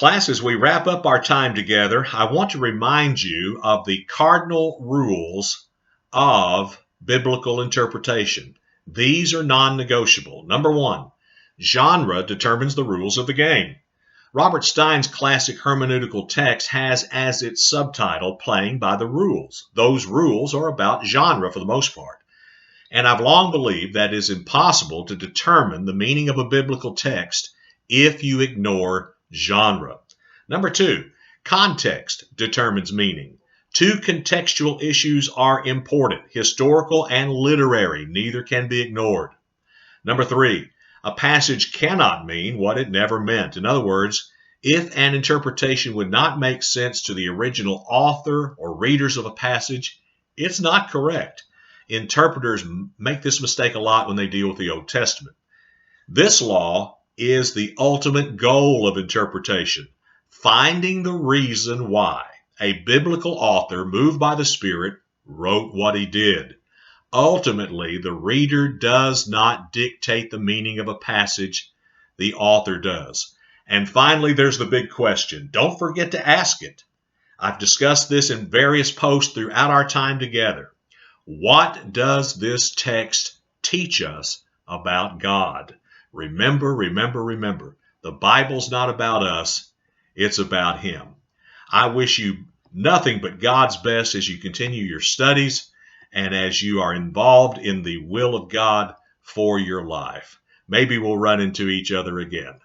Class, as we wrap up our time together, I want to remind you of the cardinal rules of biblical interpretation. These are non-negotiable. Number one, genre determines the rules of the game. Robert Stein's classic hermeneutical text has as its subtitle, Playing by the Rules. Those rules are about genre for the most part. And I've long believed that it is impossible to determine the meaning of a biblical text if you ignore genre. Number two, context determines meaning. Two contextual issues are important, historical and literary. Neither can be ignored. Number three, a passage cannot mean what it never meant. In other words, if an interpretation would not make sense to the original author or readers of a passage, it's not correct. Interpreters make this mistake a lot when they deal with the Old Testament. This law is the ultimate goal of interpretation, finding the reason why a biblical author, moved by the Spirit, wrote what he did. Ultimately, the reader does not dictate the meaning of a passage, the author does. And finally, there's the big question. Don't forget to ask it. I've discussed this in various posts throughout our time together. What does this text teach us about God? Remember, the Bible's not about us, it's about Him. I wish you nothing but God's best as you continue your studies and as you are involved in the will of God for your life. Maybe we'll run into each other again.